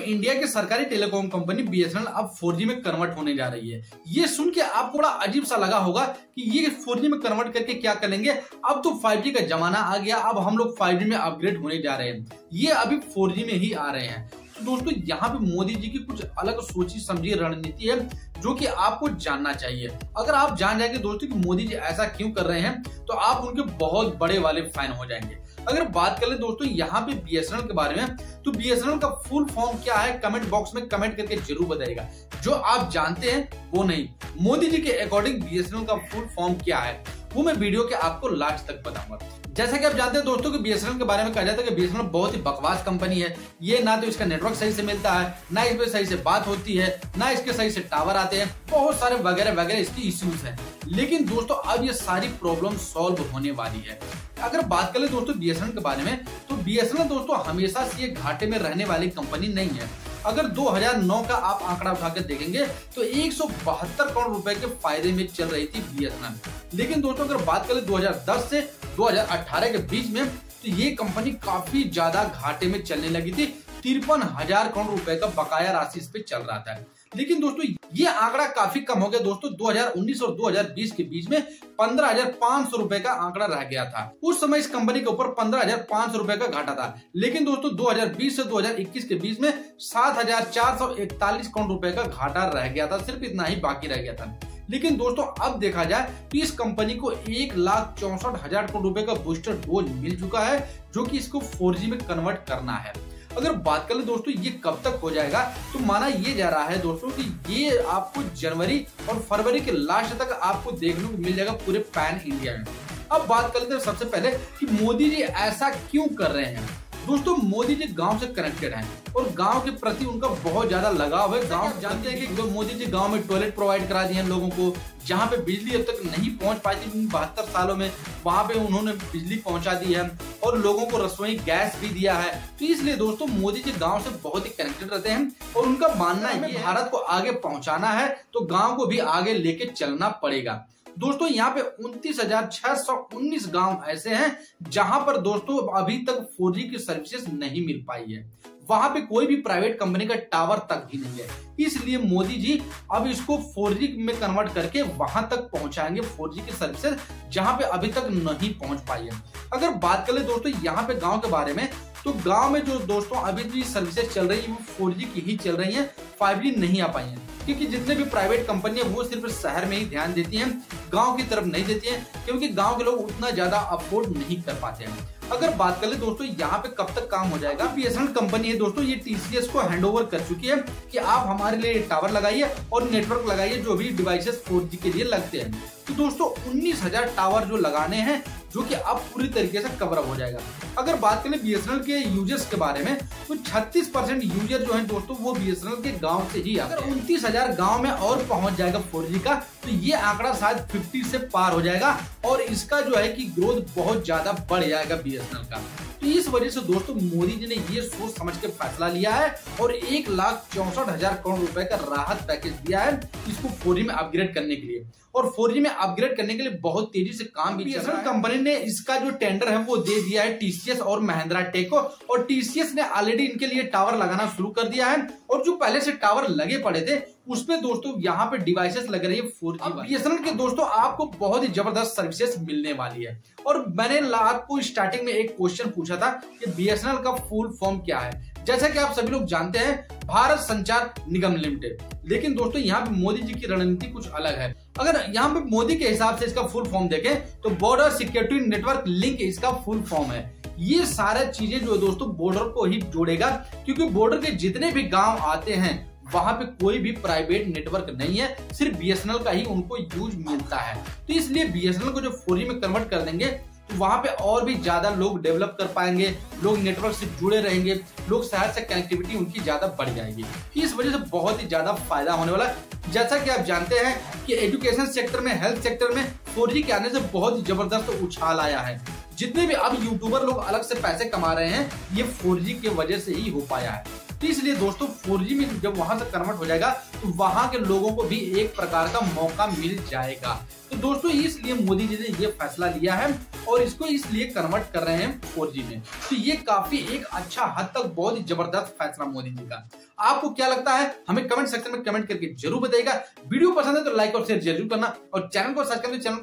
India की सरकारी telecom company BSNL अब 4G में कन्वर्ट होने जा रही है। ये सुन के आपको बड़ा अजीब सा लगा होगा कि ये 4G में कन्वर्ट करके क्या करेंगे, अब तो 5G का जमाना आ गया, अब हम लोग 5G में अपग्रेड होने जा रहे हैं। ये अभी 4G में ही आ रहे हैं। तो दोस्तों यहाँ पे मोदी जी की कुछ अलग सोची समझी रणनीति है जो कि आपको जानना चाहिए। अगर आप जान जाएंगे दोस्तों कि मोदी जी ऐसा क्यों कर रहे हैं तो आप उनके बहुत बड़े वाले फैन हो जाएंगे। अगर बात कर ले दोस्तों यहाँ पे बीएसएनएल के बारे में, तो बीएसएनएल का फुल फॉर्म क्या है कमेंट बॉक्स में कमेंट करके जरूर बताइएगा। जो आप जानते हैं वो नहीं, मोदी जी के अकॉर्डिंग बीएसएनएल का फुल फॉर्म क्या है वो मैं वीडियो के आपको लास्ट तक बताऊंगा। जैसा कि आप जानते हैं दोस्तों कि बीएसएनएल के बारे में कहा जाता है कि बीएसएनएल बहुत ही बकवास कंपनी है। ये ना तो इसका नेटवर्क सही से मिलता है, ना इसमें सही से बात होती है, ना इसके सही से टावर आते हैं, बहुत सारे वगैरह वगैरह इसकी इश्यूज हैं। लेकिन दोस्तों अब ये सारी प्रॉब्लम सॉल्व होने वाली है। अगर बात करें दोस्तों बीएसएनएल के बारे में, तो बीएसएनएल दोस्तों हमेशा से ये घाटे में रहने वाली कंपनी नहीं है। अगर 2009 का आप आंकड़ा उठाकर देखेंगे तो 172 करोड़ रुपए के फायदे में चल रही थी बीएसएनएल। लेकिन दोस्तों अगर बात करें 2010 से 2018 के बीच में, तो ये कंपनी काफी ज्यादा घाटे में चलने लगी थी। 53,000 करोड़ रुपए का बकाया राशि इस पे चल रहा था। लेकिन दोस्तों ये आंकड़ा काफी कम हो गया दोस्तों। 2019 और 2020 के बीच में 15,500 रुपए का आंकड़ा रह गया था। उस समय इस कंपनी के ऊपर 15,500 रुपए का घाटा था। लेकिन दोस्तों 2020 से 2021 के बीच में 7,441 करोड़ रुपए का घाटा रह गया था। सिर्फ इतना ही बाकी रह गया था। लेकिन दोस्तों अब देखा जाए तो इस कंपनी को 1,64,000 करोड़ रुपए का बूस्टर डोज मिल चुका है, जो कि इसको 4G में कन्वर्ट करना है। अगर बात कर ले दोस्तों ये कब तक हो जाएगा, तो माना ये जा रहा है दोस्तों कि ये आपको जनवरी और फरवरी के लास्ट तक आपको देखने को मिल जाएगा पूरे पैन इंडिया में। अब बात कर लेते हैं सबसे पहले कि मोदी जी ऐसा क्यों कर रहे हैं। दोस्तों मोदी जी गांव से कनेक्टेड हैं और गांव के प्रति उनका बहुत ज्यादा लगाव है। गांव जानते हैं कि मोदी जी गांव में टॉयलेट प्रोवाइड करा दिए हैं लोगों को, जहां पे बिजली अब तक नहीं पहुंच पाई थी 72 सालों में, वहां पे उन्होंने बिजली पहुंचा दी है और लोगों को रसोई गैस भी दिया है। तो इसलिए दोस्तों मोदी जी गांव से बहुत ही कनेक्टेड रहते हैं और उनका मानना है कि भारत को आगे पहुंचाना है तो गांव को भी आगे लेके चलना पड़ेगा। दोस्तों यहाँ पे 29,619 गांव ऐसे हैं जहां पर दोस्तों अभी तक 4G की सर्विसेज नहीं मिल पाई है। वहां पे कोई भी प्राइवेट कंपनी का टावर तक भी नहीं है। इसलिए मोदी जी अब इसको 4G में कन्वर्ट करके वहां तक पहुंचाएंगे 4G की सर्विसेज, जहां पे अभी तक नहीं पहुंच पाई है। अगर बात करें दोस्तों यहाँ पे गांव के बारे में, तो गांव में जो दोस्तों अभी भी सर्विसेज चल रही है वो 4G की ही चल रही है, 5G नहीं आ पाई है। क्योंकि जितने भी प्राइवेट कंपनी है वो सिर्फ शहर में ही ध्यान देती हैं, गांव की तरफ नहीं देती हैं, क्योंकि गांव के लोग उतना ज्यादा अफोर्ड नहीं कर पाते हैं। अगर बात कर ले दोस्तों यहाँ पे कब तक काम हो जाएगा, बीएसएनएल कंपनी है दोस्तों ये टीसीएस को हैंडओवर कर चुकी है कि आप हमारे लिए टावर लगाइए और नेटवर्क लगाइए जो भी डिवाइसेस 4G के लिए लगते हैं। तो दोस्तों 19,000 टावर जो लगाने हैं, जो कि अब पूरी तरीके से कवर अप हो जाएगा। अगर बात करें बीएसएनएल के यूजर्स के बारे में, तो 36% यूजर जो है दोस्तों वो बीएसएनएल के गांव से ही आते हैं। 29,000 गांव में और पहुंच जाएगा 4G का, तो ये आंकड़ा शायद 50 से पार हो जाएगा और इसका जो है कि ग्रोथ बहुत ज्यादा बढ़ जाएगा बीएसएनएल का। तो इस वजह से दोस्तों मोदी जी ने ये सोच समझ के फैसला लिया है और 1,64,000 करोड़ रुपए का राहत पैकेज दिया है इसको 4G में अपग्रेड करने के लिए। और 4G में अपग्रेड करने के लिए बहुत तेजी से काम भी चल रहा है। कंपनी ने इसका जो टेंडर है वो दे दिया है टीसीएस और महिंद्रा टेक को, और टीसीएस ने ऑलरेडी इनके लिए टावर लगाना शुरू कर दिया है। और जो पहले से टावर लगे पड़े थे उसमें दोस्तों यहाँ पे डिवाइसेस लग रही है 4G। बीएसएनएल के दोस्तों आपको बहुत ही जबरदस्त सर्विसेज मिलने वाली है। और मैंने आपको स्टार्टिंग में एक क्वेश्चन पूछा था कि बीएसएनएल का फुल फॉर्म क्या है। जैसा कि आप सभी लोग जानते हैं भारत संचार निगम लिमिटेड। लेकिन दोस्तों यहाँ पे मोदी जी की रणनीति कुछ अलग है। अगर यहाँ पे मोदी के हिसाब से इसका फुल फॉर्म देखें तो बॉर्डर सिक्योरिटी नेटवर्क लिंक इसका फुल फॉर्म है। ये सारा चीजें जो है दोस्तों बॉर्डर को ही जोड़ेगा, क्योंकि बॉर्डर के जितने भी गांव आते हैं वहां पे कोई भी प्राइवेट नेटवर्क नहीं है, सिर्फ बीएसएनएल का ही उनको यूज मिलता है। तो इसलिए बीएसएनएल को जो 4G में कन्वर्ट कर देंगे तो वहां पे और भी ज्यादा लोग डेवलप कर पाएंगे, लोग नेटवर्क से जुड़े रहेंगे, लोग शहर से कनेक्टिविटी उनकी ज्यादा बढ़ जाएगी। इस वजह से बहुत ही ज्यादा फायदा होने वाला है। जैसा कि आप जानते हैं कि एजुकेशन सेक्टर में, हेल्थ सेक्टर में 4G के आने से बहुत ही जबरदस्त उछाल आया है। जितने भी अब यूट्यूबर लोग अलग से पैसे कमा रहे हैं ये 4G की वजह से ही हो पाया है। तो इसलिए दोस्तों 4G में जब वहां से कन्वर्ट हो जाएगा तो वहां के लोगों को भी एक प्रकार का मौका मिल जाएगा। तो दोस्तों इसलिए मोदी जी ने ये फैसला लिया है और इसको इसलिए कन्वर्ट कर रहे हैं 4G में। तो ये काफी एक अच्छा हद तक बहुत ही जबरदस्त फैसला मोदी जी का। आपको क्या लगता है हमें कमेंट सेक्शन में कमेंट करके जरूर बताइएगा। वीडियो पसंद है तो लाइक और शेयर जरूर करना, और चैनल को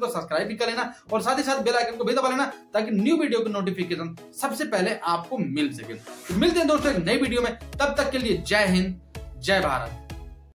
सब्सक्राइब भी कर लेना, और साथ ही साथ बेल आइकन को भी दबा लेना ताकि न्यू वीडियो की नोटिफिकेशन सबसे पहले आपको मिल सके। तो मिलते हैं दोस्तों एक नई वीडियो में, तब तक के लिए जय हिंद, जय भारत।